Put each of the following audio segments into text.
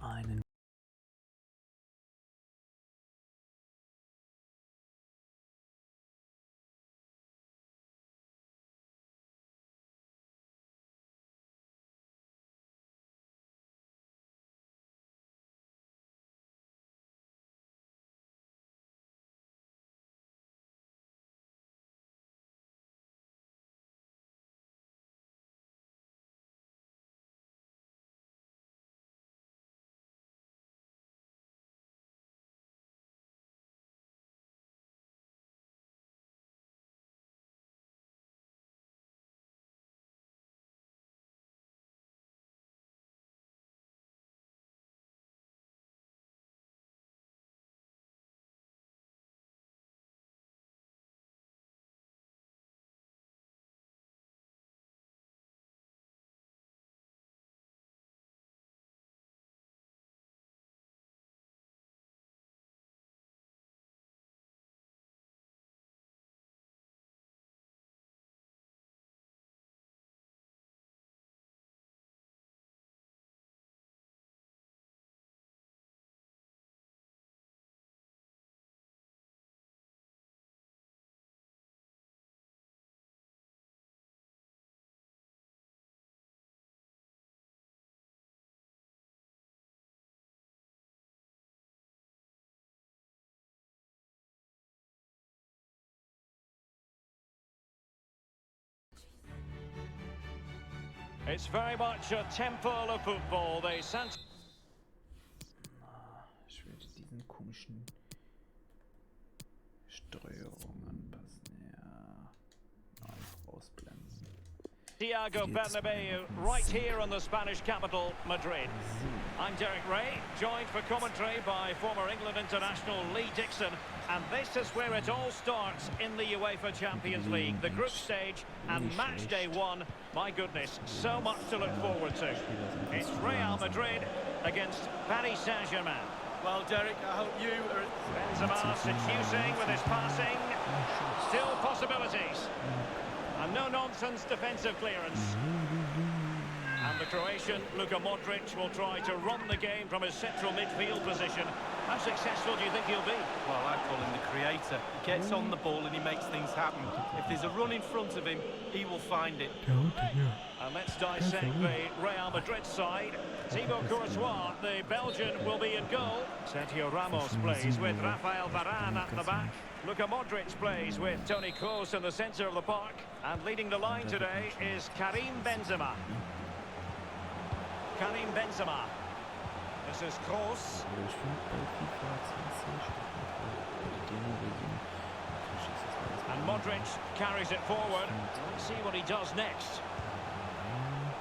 einen. It's very much a temple of football. They sent. Ich will diesen komischen Steuerung anpassen. Ja. Einfach ausblenden. Santiago Bernabeu, right here in the Spanish capital, Madrid. I'm Derek Ray, joined for commentary by former England international Lee Dixon. And this is where it all starts in the UEFA Champions League. The group stage and match day one. My goodness, so much to look forward to. It's Real Madrid against Paris Saint-Germain. Well, Derek, I hope you are... Benzema seducing with his passing. Still possibilities. And no-nonsense defensive clearance. And the Croatian, Luka Modric, will try to run the game from his central midfield position. How successful do you think he'll be? Well, I call him the creator. He gets on the ball and he makes things happen. If there's a run in front of him, he will find it. And let's dissect the Real Madrid side. Thibaut Courtois, the Belgian, will be in goal. Sergio Ramos plays with Rafael Varane at the back. Luka Modric plays with Toni Kroos in the centre of the park. And leading the line today is Karim Benzema. Karim Benzema. This is Kroos. And Modric carries it forward. Let's see what he does next.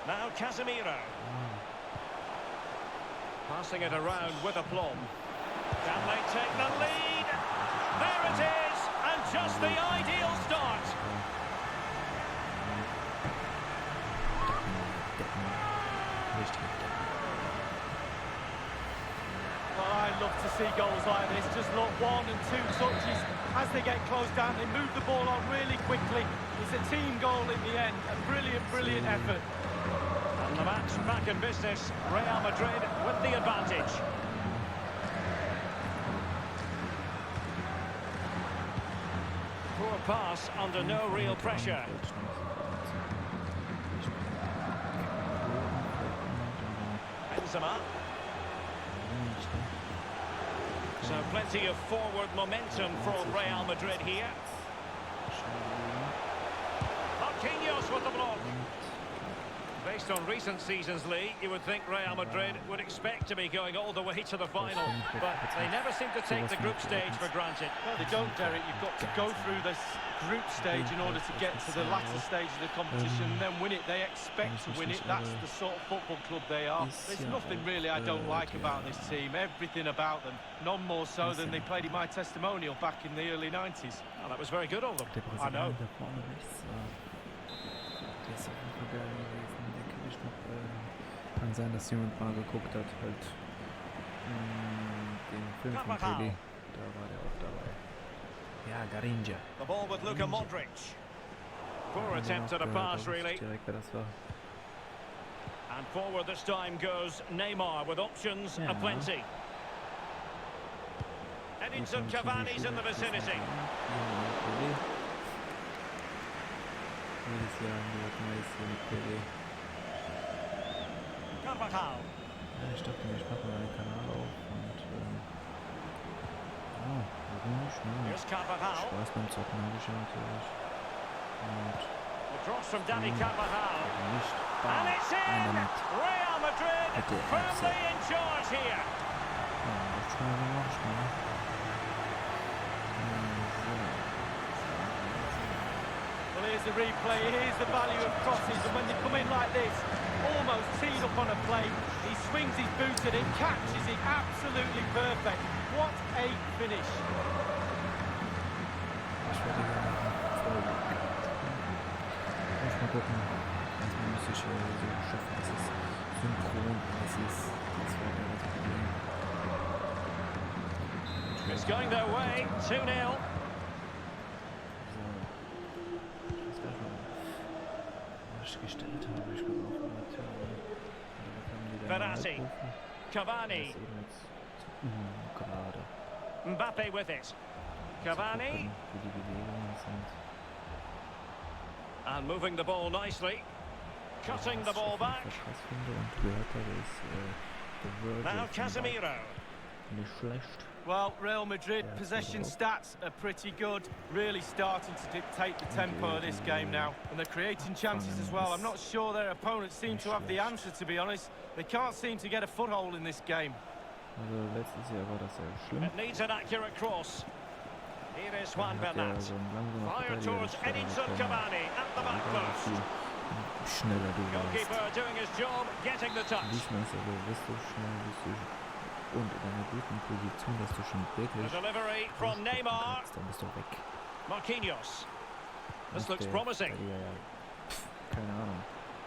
Now Casemiro. Passing it around with aplomb. Can they take the lead? There it is! And just the ideal start. Well, I love to see goals like this. Just look, 1 and 2 touches. As they get close down, they move the ball on really quickly. It's a team goal in the end. A brilliant, brilliant effort. And the match back in business. Real Madrid with the advantage. Poor pass under no real pressure. Benzema. So plenty of forward momentum for Real Madrid here. Marquinhos with the block. Based on recent seasons, Lee, you would think Real Madrid would expect to be going all the way to the final, but they never seem to take the group stage for granted. No, they don't, Derek. You've got to go through this group stage in order to get to the latter stage of the competition and then win it. They expect to win it. That's the sort of football club they are. There's nothing really I don't like about this team. Everything about them. None more so than they played in my testimonial back in the early 90s. Well, that was very good of them. I know. Kann sein, dass jemand mal geguckt hat, halt den Film von Kelly. Da war der auch dabei. Ja, Garinja. The ball with Luka Modric. Poor attempt at a pass, really. Direkt, wer das war. And forward this time goes Neymar with options Yeah. aplenty. Edinson Cavani's in the vicinity. Carvajal. Ich dachte mir, ich mache mal einen Kanal auf und warum nicht, ne? Here's Carvajal. Spaß beim Zocken habe ich ja natürlich. Und The cross from Danny Carvajal. nicht. And it's in! damit. Real Madrid Hätte er firmly in charge here. Ja, das schon mal gemacht, ne? Well, here's the replay, here's the value of crosses, and when they come in like this, almost teed up on a plate, he swings his boot and it catches it absolutely perfect. What a finish. Ich werde gerne Folge. Muss mal gucken. Erstmal muss ich so schaffen, dass es synchron ist. Das wäre ja das Problem. It's going their way, 2-0. Gestellt habe, ich glaube auch Verratti, Cavani, gerade Mbappe with it. Cavani, wie die Bewegungen sind. and moving the ball nicely. Cutting the ball back. Was finde und gehört habe, ist der Now Casemiro. nicht schlecht. Well, Real Madrid possession stats are pretty good, really starting to dictate the tempo of this game now, and they're creating chances as well. I'm not sure their opponents seem to have the answer, to be honest. They can't seem to get a foothold in this game. Also letztes Jahr war das sehr schlimm. It needs an accurate cross. Here is Juan Dann hat er Bernat. so ein langsamer Fire Verteidiger towards gestanden Edinson bekommen. Cavani at the back Egal, wie post. viel schneller du warst. Goalkeeper doing his job, getting the touch. Diesmal ist aber, bist du schnell, bist du und in einer guten Position, dass du schon The wirklich delivery from Neymar. dann bist du weg. Marquinhos. This Nicht looks der promising. Verteidiger, keine Ahnung,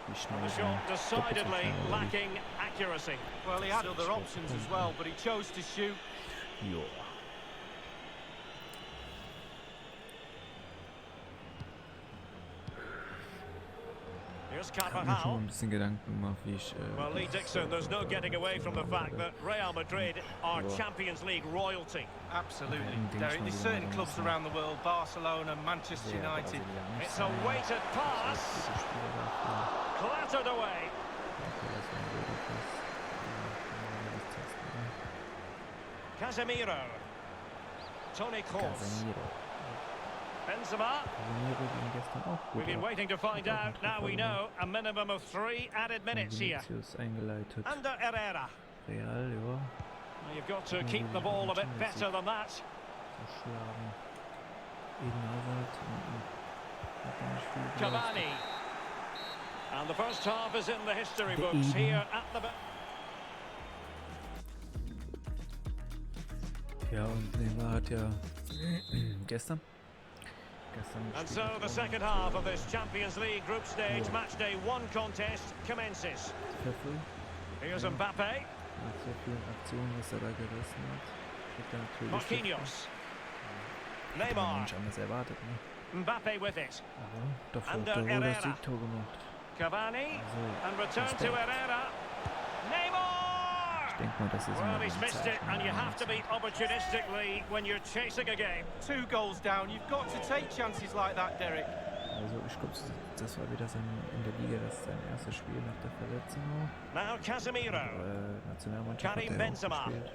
wie schnell The er shot doppelt so decidedly schnell lacking accuracy. Well, he had other options as well, but he chose to shoot. Jo. Here's Ich habe mir schon Carvajal. ein bisschen Gedanken gemacht, wie ich... Well, Lee Dixon, there's no getting away from the fact that Real Madrid are Champions League royalty. Absolutely, Derek. There's certain clubs around the world, Barcelona, Manchester United. It's a weighted pass. Clattered away. Casemiro. Toni Kroos. Benzema. We've been waiting to find out. Now we know a minimum of 3 added minutes here. Eingeleitet. Under Herrera. Real, ja. Well, you've got to keep the ball a bit better than that. Verschlagen. Eden Hazard. Hat er nicht viel Cavani. geleistet. And the first half is in the history The books Eden. here at the... Ja, und Neymar hat ja gestern And gespielt so the und, second half of this Champions League group stage match day 1 contest commences. Pfeffel, Here's Ja. Mbappe, nach so vielen Aktionen, was er da gerissen hat, kriegt er natürlich Marquinhos, Hätte man Neymar, nicht anders erwartet, ne? Mbappe with it, Aber davor Under hat er wohl das Herrera. Siegtor gemacht. Cavani, Also, and return to Respekt. Herrera. Neymar! Ich denke mal, das ist Well, immer he's ein missed it, Zeichen, and you wenn have to be opportunistically when you're chasing a game. 2 goals down, you've got to take chances like that, Derek. Also ich glaube, das war wieder in der Liga, das ist sein erstes Spiel nach der Verletzung. Now Casemiro, Nationalmannschaft Karim hat er Benzema. auch gespielt.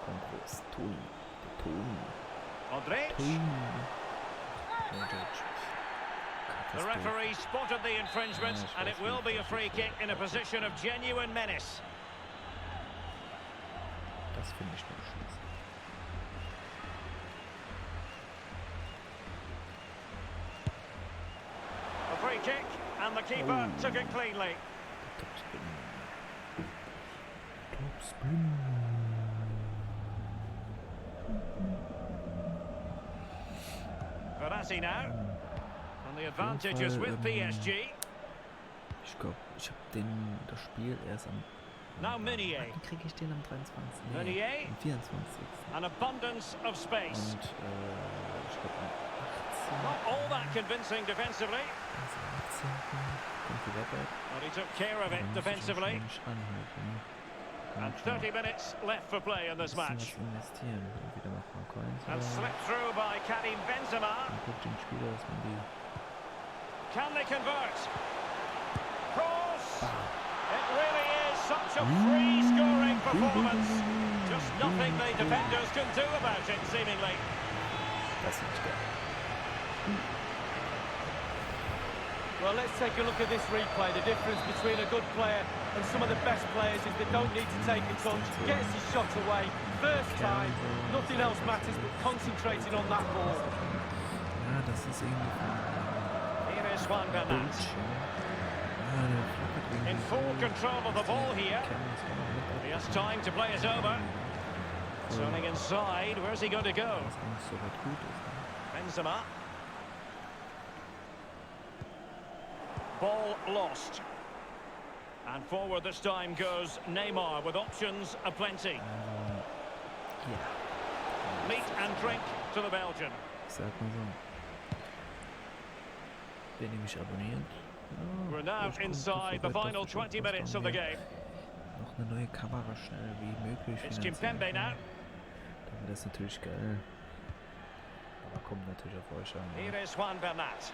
Komm groß, Toni. Der Toni. Modric. Modric. The referee spotted the infringement, Ja, ich and weiß it will nicht. be a free kick in a position of genuine menace. Das finde ich nur scheiße. A free kick, and the keeper took it cleanly. Topspin. Topspin. Verratti now, and the advantage is with PSG. Ich glaube, ich habe das Spiel erst am... Now Meunier, Wann kriege ich den am 23.? Meunier. Am 24. an abundance of space. Und ich glaube am Not all that convincing defensively. Kommt die Webber. But he took care of it defensively. And 30 minutes left for play in this match. Investieren. Entweder macht man Coins And oder slipped through by Karim Benzema. man guckt den Spieler, dass man die... Can they convert? Cross! It really is such a free-scoring performance. Just nothing the defenders can do about it, seemingly. Das finde ich geil. Well, let's take a look at this replay. The difference between a good player and some of the best players is they don't need to take a touch, gets his shot away, first time, nothing else matters but concentrating on that ball. Ja, das ist irgendwie... Here is Juan Bernat. In full control of the ball here. He has time to play it over. Turning inside, where's he going to go? Benzema. Ball lost. And forward this time goes Neymar with options aplenty. Meat and drink to the Belgian. Sag mal so. Wenn ihr mich abonniert. We're now inside the final 20 minutes of the game. Noch eine neue Kamera schnell wie möglich. It's Kimpembe now. Dann wäre das natürlich geil. Aber kommt natürlich auf euch an. Here is Juan Bernat.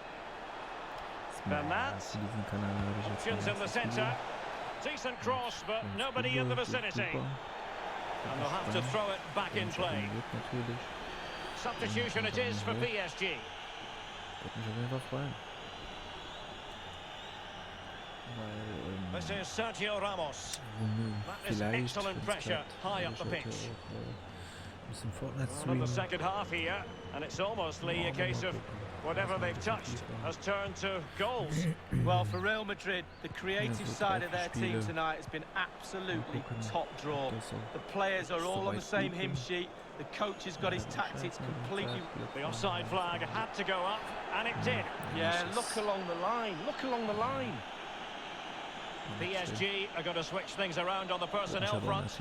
Bernat. Options in the centre. Decent cross, but nobody in the vicinity. And they'll have to throw it back in play. Substitution it is for PSG. Würde mich auf jeden Fall freuen. This is Sergio Ramos. That is Vielleicht, excellent pressure high up the pitch. Bisschen Fortnite On the second half here, and it's almost a case of whatever they've touched has turned to goals. Well, for Real Madrid, the creative side of their team tonight has been absolutely top draw. The players are all on the same hymn sheet. The coach has got his tactics completely... The offside flag had to go up, and it did. Yeah, look along the line, look along the line. PSG are going to switch things around on the personnel front.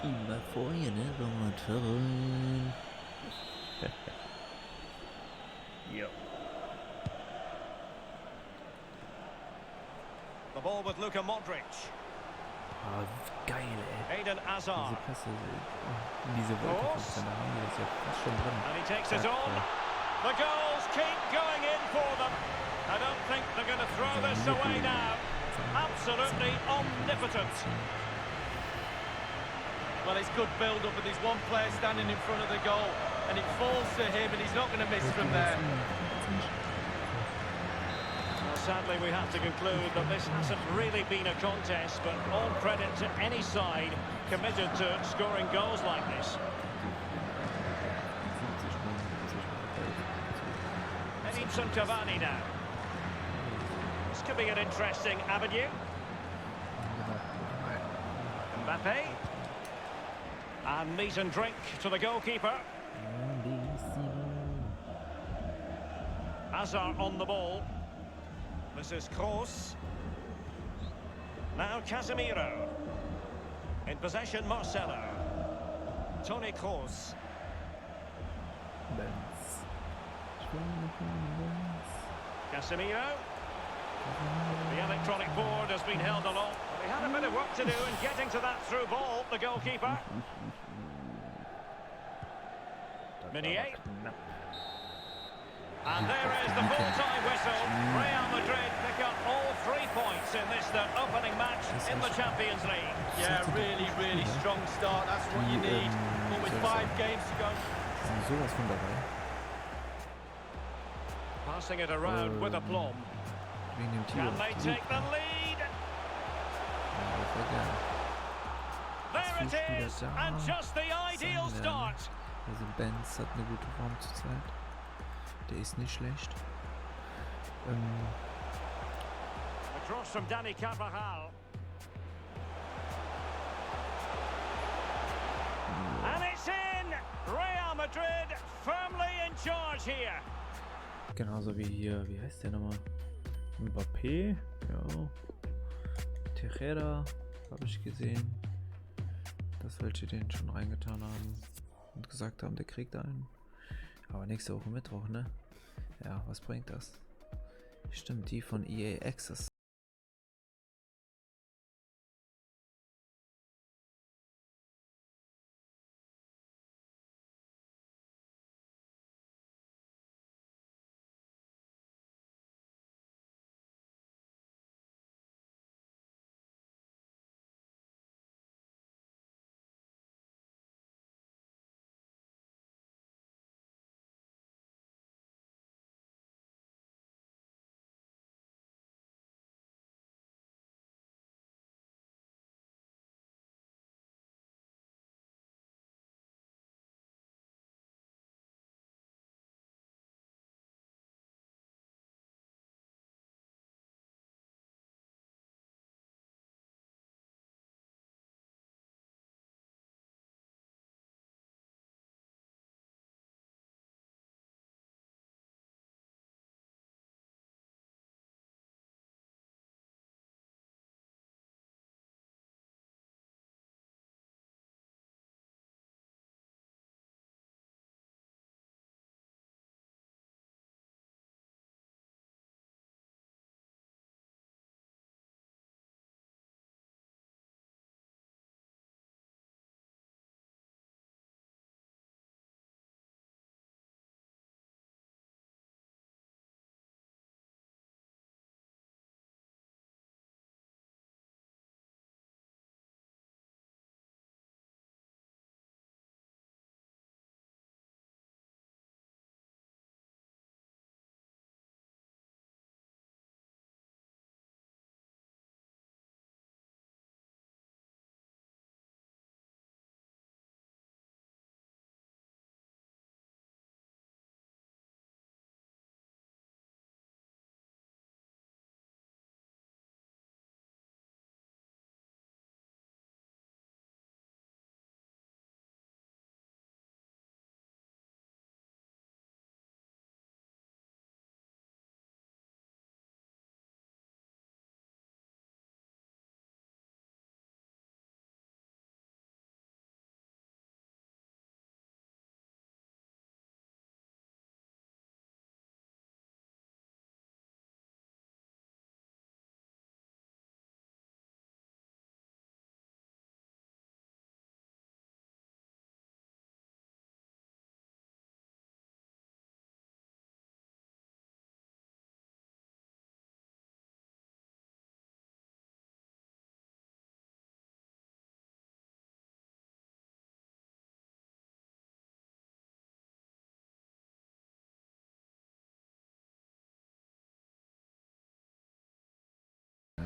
Immer vorher, ne? The ball with Luka Modric. Ah, geil, ey. Eden Hazard. Diese Pässe in diese Wolke von haben wir das ja fast schon drin. And he takes it on. The goals keep going in for them. I don't think they're going to throw this away now. Absolutely omnipotent. Well, it's good build-up, and there's one player standing in front of the goal, and it falls to him, and he's not going to miss from there. Well, sadly, we have to conclude that this hasn't really been a contest, but all credit to any side committed to scoring goals like this. Edinson Cavani now. This could be an interesting avenue. Mbappe. And meat and drink to the goalkeeper. Hazard on the ball. This is Kroos. Now Casemiro. In possession, Marcelo. Toni Kroos. Casemiro. The electronic board has been held along. They had a bit of work to do in getting to that through ball, the goalkeeper. Meunier. And there is the full-time whistle. Real Madrid pick up all 3 points in this, their opening match in the Champions League. Yeah, really strong start. That's what you need. But with 5 games to go. Sowas von dabei. Passing it around with aplomb. Can they take the lead? There it is, and just the ideal start. Also Benz hat eine gute Form zurzeit. Der ist nicht schlecht. A cross from Dani Carvajal. And it's in! Real Madrid firmly in charge here. Genauso wie hier, wie heißt der nochmal? Mbappé, ja. Tejera, habe ich gesehen, dass welche den schon reingetan haben und gesagt haben, der kriegt einen. Aber nächste Woche Mittwoch, ne? Ja, was bringt das? Stimmt, die von EA Access.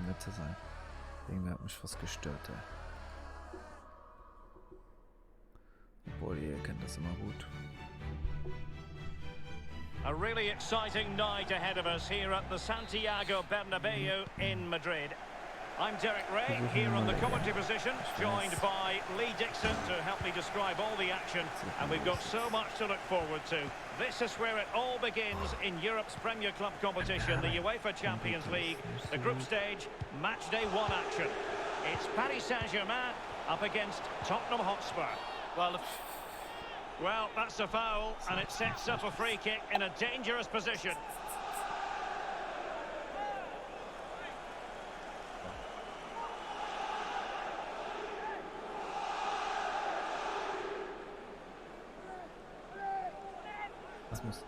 Mitte sein. Irgendwie hat mich was gestört, ey. Obwohl, ihr kennt das immer gut. A really exciting night ahead of us here at the Santiago Bernabeu in Madrid. I'm Derek Ray, here on the commentary position, joined by Lee Dixon to help me describe all the action, and we've got so much to look forward to. This is where it all begins in Europe's Premier Club competition, the UEFA Champions League, the group stage, match day 1 action. It's Paris Saint-Germain up against Tottenham Hotspur. Well, that's a foul, and it sets up a free kick in a dangerous position. Das muss.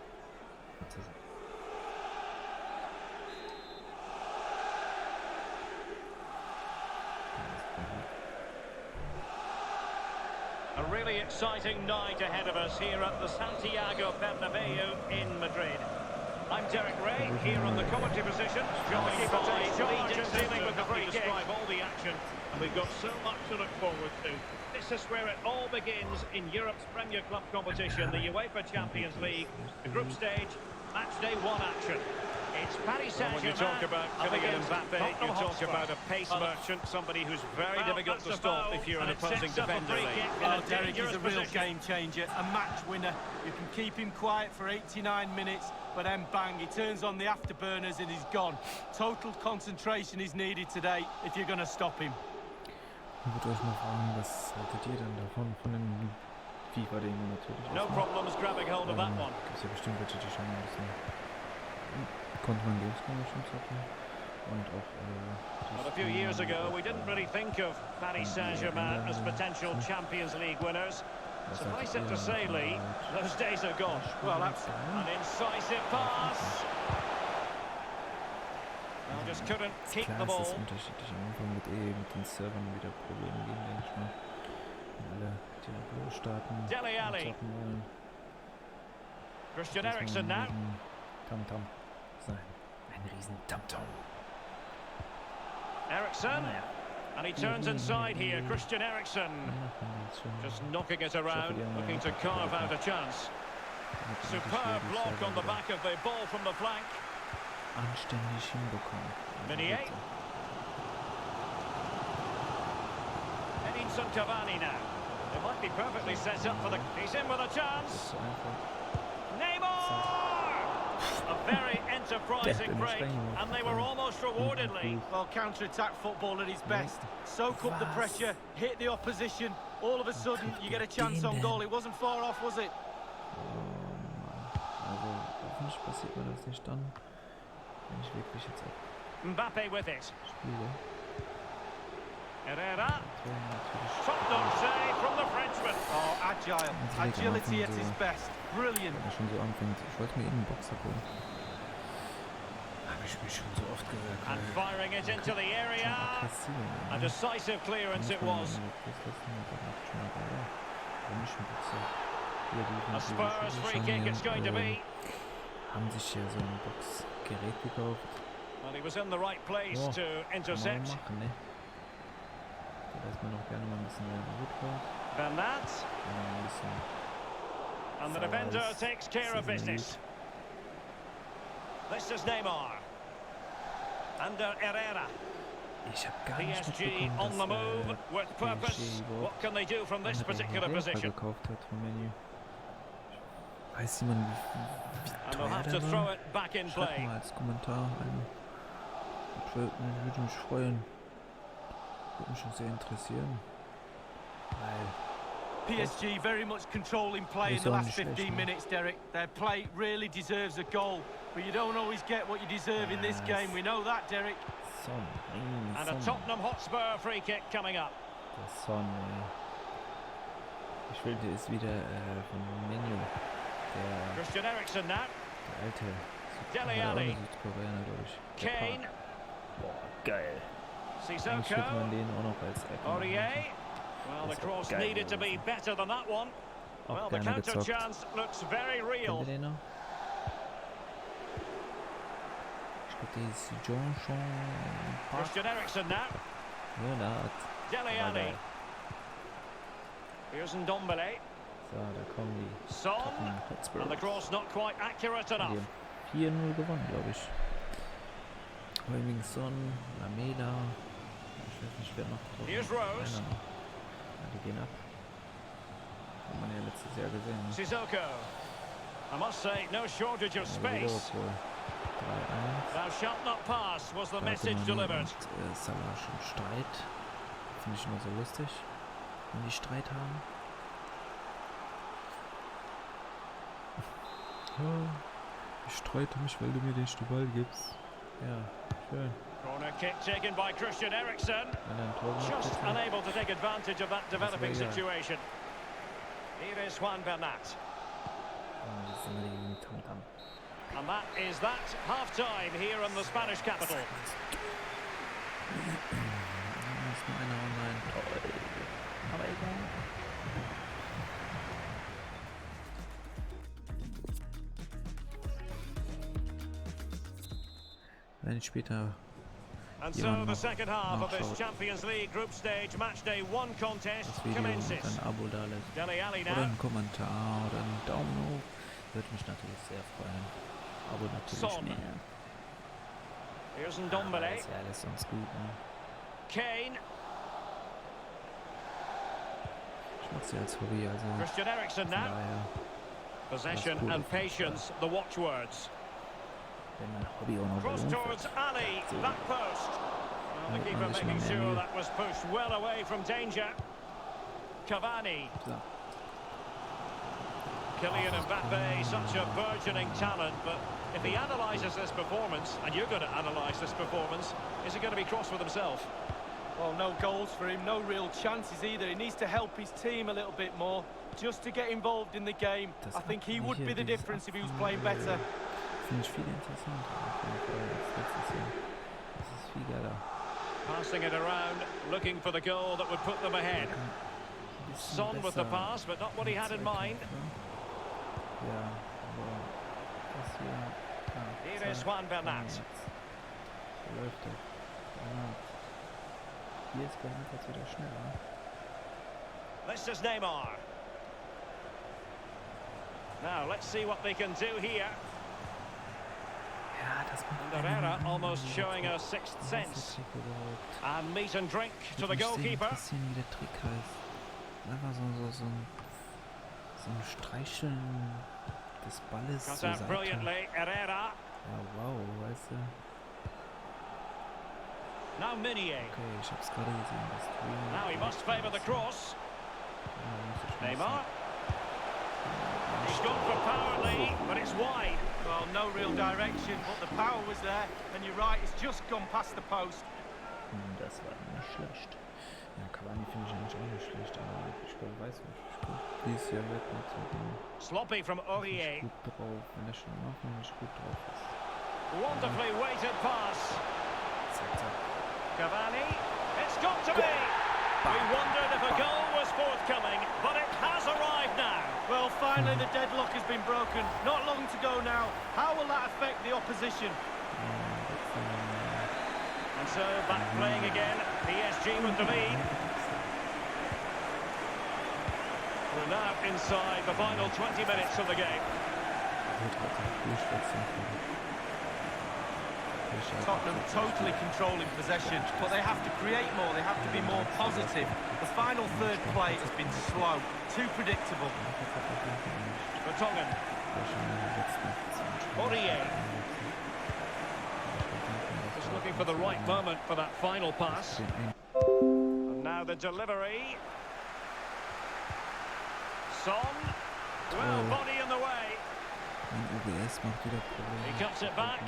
A really exciting night ahead of us here at the Santiago Bernabeu in Madrid. I'm Derek Ray, here on the commentary position, joined by Lee Dixon dealing with the free kick. Describe all the action, and we've got so much to look forward to. This is where it all begins in Europe's Premier Club competition, the UEFA Champions League, the group stage, match day 1 action. It's Paris Saint-Germain. When you talk about Kylian Mbappe, you talk about a pace merchant, somebody who's very difficult to stop if you're an opposing defender. Well, Derek is a real game changer, a match winner. You can keep him quiet for 89 minutes, but then bang, he turns on the afterburners and he's gone. Total concentration is needed today if you're going to stop him. Ich würde euch mal fragen, was haltet ihr denn davon, von den FIFA-Dinge natürlich. No problems grabbing hold of that one. Gibt es ja bestimmt welche, die schon ein bisschen... Konnte man Gamescom schon zocken. Und auch... Well, a few years ago, we didn't really think of Paris Saint-Germain as potential Champions League winners. Suffice it to say, Lee, those days are gone. Well, absolutely. An incisive pass. Well, just couldn't keep the ball. Es ist unterschiedlich. Am Anfang mit den Servern wieder Probleme geben, denke ich mal. Wenn alle die Blue starten, zocken wollen. Christian Eriksen now. Tam-Tam sein. Ein riesen Tam-Tam. Eriksen. And he turns inside here, Christian Eriksen. Just knocking it around, looking to carve out a chance. Superb block on the back of the ball from the flank. Anständig hinbekommen. Minier. Edinson Cavani now. It might be perfectly set up for the... He's in with a chance. Neymar! A very enterprising break, and they were almost rewarded, Lee. Well, counter-attack football at its best. Soak up the pressure, hit the opposition. All of a sudden, you get a chance on goal. It wasn't far off, was it? Also, hoffentlich passiert mir das nicht dann, wenn ich wirklich jetzt Mbappe with it. spiele. Herrera. Top-notch save from the Frenchman. Oh, agile. Agility at its best. Brilliant. Wenn er schon so anfängt, ich wollte mir eben einen Boxer holen. Habe ich mir schon so oft gesagt. And firing it into the area. A decisive clearance it was. A Spurs free kick it's going to be. Haben sich hier so ein Boxgerät gekauft. Well, he was in the right place to intercept. Machen, ne? Da lässt man auch gerne mal ein bisschen Wut raus. Bernat. Ein bisschen. And the defender takes care of business. This is Neymar. Under Herrera. PSG on the move with purpose. What can they do from this particular position? Weiß jemand, And they'll have to throw it back in play. Mal als Kommentar ein. Würde mich freuen. Würde mich schon sehr interessieren. Weil PSG very much controlling play in the last 15 minutes, Derek. Their play really deserves a goal, but you don't always get what you deserve in this game. We know that, Derek. And a Tottenham Hotspur free kick coming up. Der Son, ich will, der ist wieder vom Menu. Christian Eriksen now. Der alte Südkoreaner, glaube ich. Kane. Boah, geil. Sissoko. Eigentlich man den auch noch als Aurier. Well, the cross needed to be better than that one. Well, the counter chance looks very real. Ich glaube, der ist John schon. Christian Eriksen now. Ja, da hat. Dele Alli. Here's Ndombele. So, da kommen die. Son. And the cross not quite accurate enough. 4-0 gewonnen, glaube ich. Heuming Son, Lamela. Ich weiß nicht, wer noch drauf. Here's Rose. Die gehen ab. Hat man ja letztes Jahr gesehen. Ne? Sissoko. I must say, no shortage of space. 3-1. Thou shalt not pass was the message delivered. Salah schon Streit. Finde ich immer so lustig, wenn die Streit haben. Ich streite mich, weil du mir den Ball gibst. Ja, schön. Corner kick taken by Christian Eriksen. Just unable to take advantage of that developing situation. Here is Juan Bernat. And that is that half-time here in the Spanish capital. Aber egal. Wenn ich später And so the second half of this Champions League group stage match day 1 contest commences. Ein Abo da lässt. Dele Alli now. Oder einen Kommentar oder einen Daumen hoch. Würde mich natürlich sehr freuen. Abo natürlich mehr. Here's Ndombele. Ist ja alles sonst gut, ne? Kane. Ich mach sie als Hobby, also. Christian Eriksen now. Possession and patience, the watchwords. Cross towards Ali, back post. Well, the keeper making sure that was pushed well away from danger. Cavani. Kylian Mbappe, such a burgeoning talent, but if he analyses this performance, and you're going to analyse this performance, is he going to be cross with himself? Well, no goals for him, no real chances either. He needs to help his team a little bit more, just to get involved in the game. I think he would be the difference if he was playing better. Finde ich viel interessanter auf jeden Fall als letztes Jahr. Das ist viel geiler. Passing it around, looking for the goal that would put them ahead. Son with the pass, but not what he had in mind. Ja, aber das hier... Here is Juan Bernat. So läuft doch. Bernat. Hier ist Bernat jetzt wieder schneller. This is Neymar. Now, let's see what they can do here. Ja, das And Herrera almost showing a sixth sense. And meat and drink to the goalkeeper. Wie der Trick heißt. Einfach so ein Streicheln des Balles zur Seite. Brilliantly, Herrera. Ja, wow, weißt du. Now Meunier. Okay, ich hab's gerade gesehen. Now he must favour the cross. Neymar. He's gone for power, Lee, but it's wide. Well, no real direction, but the power was there. And you're right, it's just gone past the post. Das war nicht schlecht. Ja, Cavani finde ich eigentlich auch nicht schlecht, aber ich weiß nicht. Ich glaube, dieses Jahr wird nicht so Sloppy from Aurier. gut drauf, wenn er schon noch nicht gut drauf ist. Wonderfully weighted pass. Zack, zack. Cavani. It's got to be. We wondered if a goal was forthcoming, but it has arrived now. Well, finally the deadlock has been broken. Not long to go now. How will that affect the opposition? And so back playing again. PSG with the lead. We're now inside the final 20 minutes of the game. Tottenham totally controlling possession, but they have to create more, they have to be more positive. The final third play has been slow, too predictable. Vertonghen. Aurier. Just looking for the right moment for that final pass. And now the delivery. Son. Well, body in the way. He cuts it back.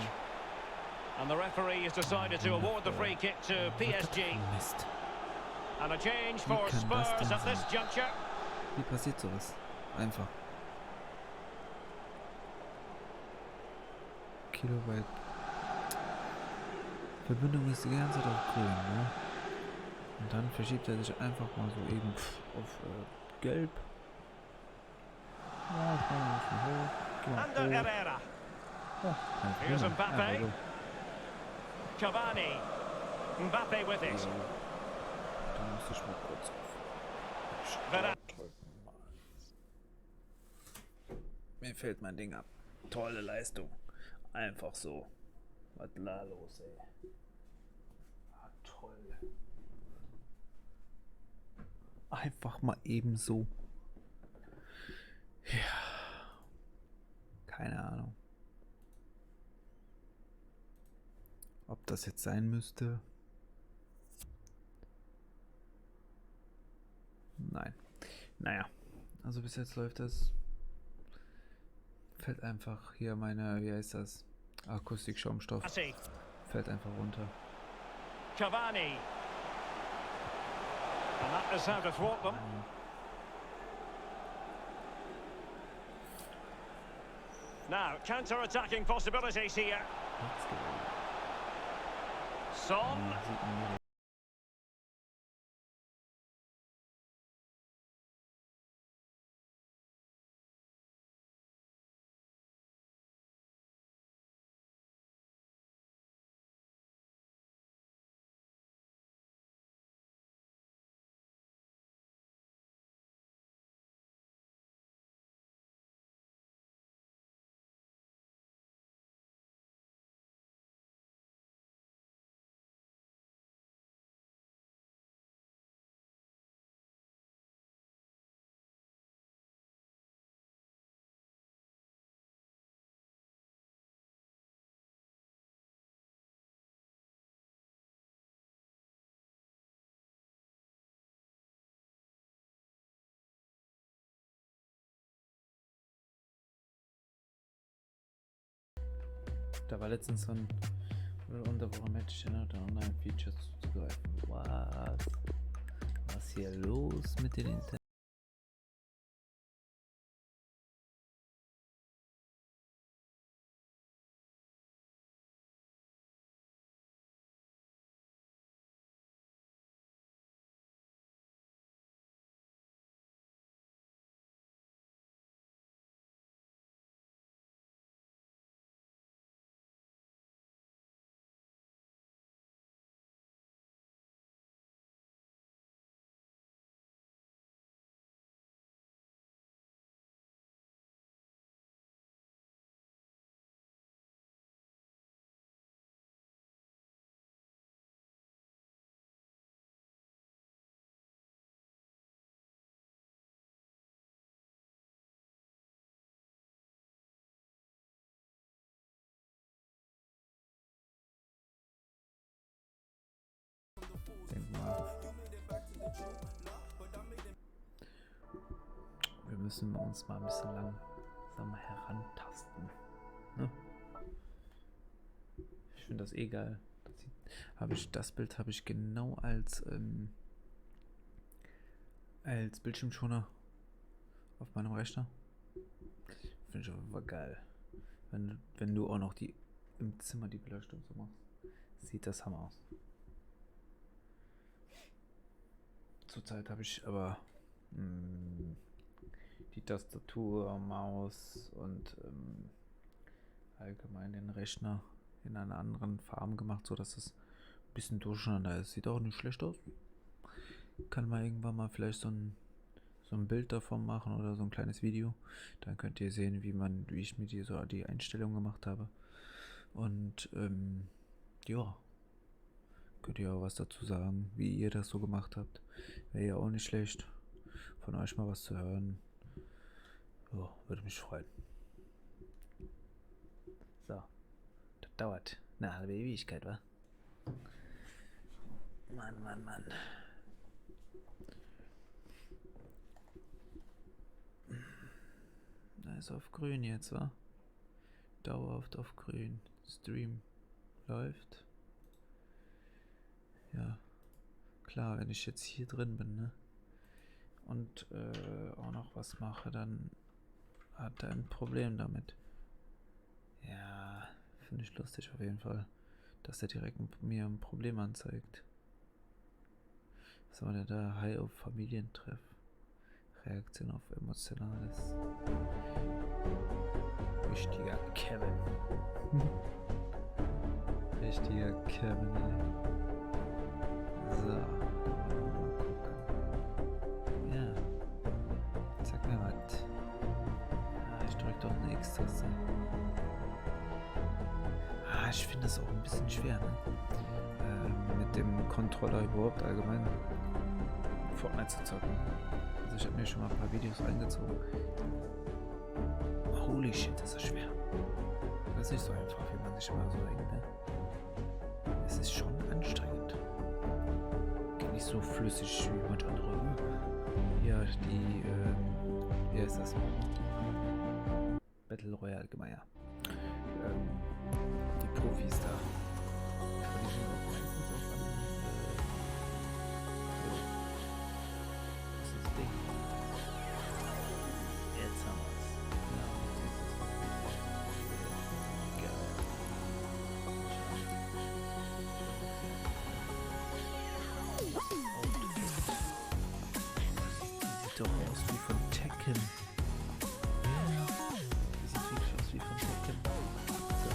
And the referee has decided to award the free kick to PSG. And a change for Spurs at this juncture. Wie passiert sowas? Einfach. Kilobyte. Verbindung ist die ganze Zeit auf grün, ne? Und dann verschiebt er sich einfach mal so eben auf gelb. Ja, ich kann nicht mehr hoch. Under Herrera. Here's Mbappe. Cavani. Mbappe with it. Da muss ich mal kurz auf. Mir fällt mein Ding ab. Tolle Leistung. Einfach so. Was la los, ey. Ah, toll. Einfach mal eben so. Ja. Keine Ahnung. Ob das jetzt sein müsste? Nein. Naja. Also bis jetzt läuft das. Fällt einfach hier meine, wie heißt das? Akustik-Schaumstoff. Fällt einfach runter. Cavani. And that is how to thwart them. Now, counter-attacking possibilities here. Son. Da war letztens so ein Unterwoche-Match, da Online-Features zuzugreifen. Was ist hier los mit den Internet? Denk mal. Wir müssen uns mal ein bisschen langsam herantasten. Ne? Ich finde das eh geil. Das Bild habe ich genau als Bildschirmschoner auf meinem Rechner. Finde ich aber geil. Wenn du auch noch im Zimmer die Beleuchtung so machst, sieht das Hammer aus. Zurzeit habe ich aber die Tastatur, Maus und allgemein den Rechner in einer anderen Farbe gemacht, so dass es ein bisschen durcheinander ist. Sieht auch nicht schlecht aus. Kann man irgendwann mal vielleicht so ein Bild davon machen oder so ein kleines Video. Dann könnt ihr sehen, wie ich mir die Einstellung gemacht habe. Und ja, könnt ihr auch was dazu sagen, wie ihr das so gemacht habt. Wäre ja auch nicht schlecht, von euch mal was zu hören. Ja, würde mich freuen. So, das dauert eine halbe Ewigkeit, wa? Mann. Da ist auf grün jetzt, wa? Dauerhaft auf grün. Stream läuft. Ja, klar, wenn ich jetzt hier drin bin, ne? Und auch noch was mache, dann hat er ein Problem damit. Ja, finde ich lustig auf jeden Fall, dass der direkt mir ein Problem anzeigt. Was war denn da? Hi auf Familientreff. Reaktion auf Emotionales. Richtiger Kevin. Richtiger Kevin, ey. So. Mal gucken. Ja. Sag mir was. Ich drück doch eine X-Taste. Ich finde das auch ein bisschen schwer, ne? Mit dem Controller überhaupt allgemein Fortnite zu zocken. Also ich habe mir schon mal ein paar Videos reingezogen. Holy shit, das ist schwer. Das ist nicht so einfach, wie man sich immer so denkt, ne? Es ist schon anstrengend. Geht nicht so flüssig wie manche andere. Ja, wie heißt das? Battle Royale, Gemeier. Die Profis da. Aber die sind auch meistens auch an. Was ist das Ding? Jetzt haben wir es. Ja, jetzt ist es geil. Die sieht doch aus wie von Tekken. Die sieht wirklich aus wie von Tekken. So.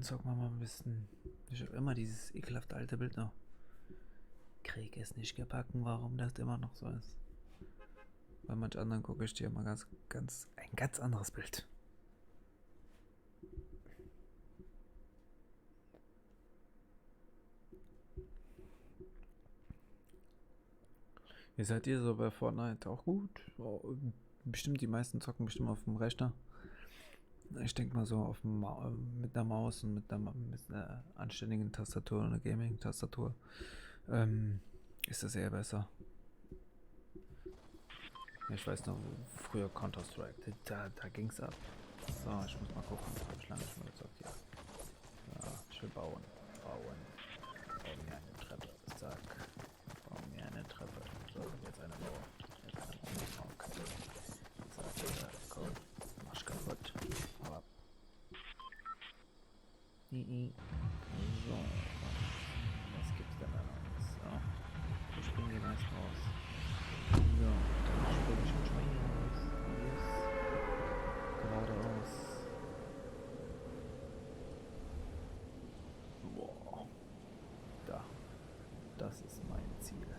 zocken wir mal ein bisschen. Ich habe immer dieses ekelhafte alte Bild noch. Krieg es nicht gebacken, warum das immer noch so ist. Bei manch anderen gucke ich dir immer ein ganz anderes Bild. Wie seid ihr so bei Fortnite? Auch gut? Oh, bestimmt die meisten zocken bestimmt auf dem Rechner. Ich denke mal so auf dem mit einer Maus und mit einer anständigen Tastatur und einer Gaming-Tastatur ist das eher besser. Ich weiß noch, früher Counter-Strike, da ging's ab. So, ich muss mal gucken, habe ich lange nicht mehr gezockt, ja. Ja, ich will bauen. Bauen mir eine Treppe, zack. Bauen mir eine Treppe. So, jetzt eine Mauer. Jetzt eine Mauer. Okay. Zack, komm. Mach ich kaputt. Hau ab. So. Was gibt's denn da noch? So. Wo springen die meisten raus? So, dann springe ich mit Schwein raus. Yes. Geradeaus. Boah. Da. Das ist mein Ziel. Ja.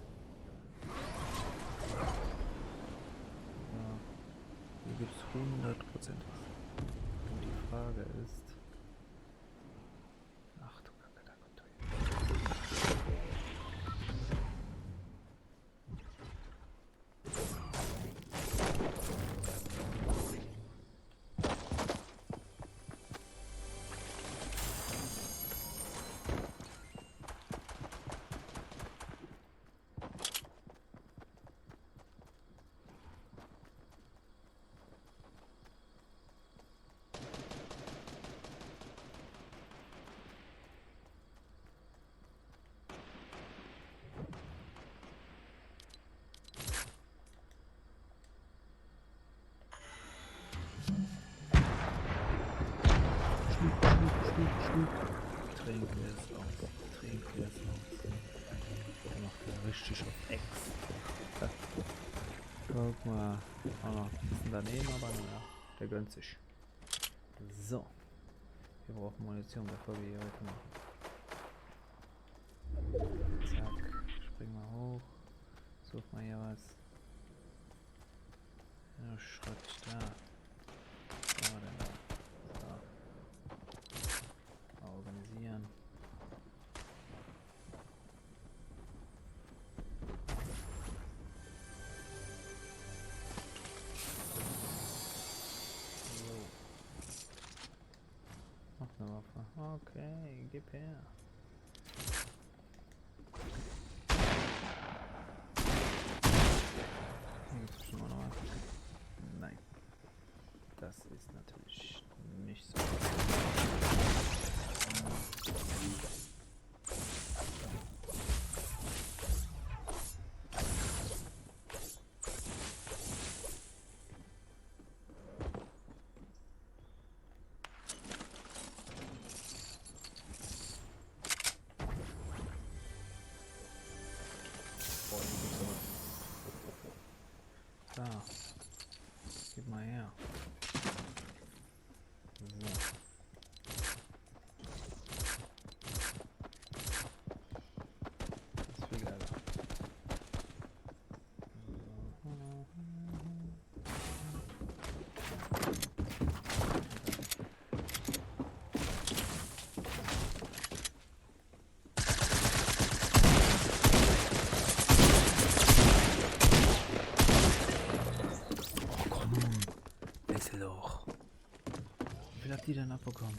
Hier gibt es 100% was. Und die Frage ist. Ach du Kacke, da kommt er. Trinke es aus. Der macht ja richtig auf Ex. Guck mal. Auch noch ein bisschen daneben, aber naja, der gönnt sich. So. Wir brauchen Munition, bevor wir hier weitermachen. Zack. Spring mal hoch. Such mal hier was. Ja, Schrott da. Was haben wir denn da? So. Organisieren. So. Noch eine Waffe. Okay, gib her. Hier gibt es bestimmt auch noch was. Nein. Das ist natürlich nicht so. Da. Gib mal her. So. Das ist viel geiler. Doch. Wie viel hat die denn abbekommen?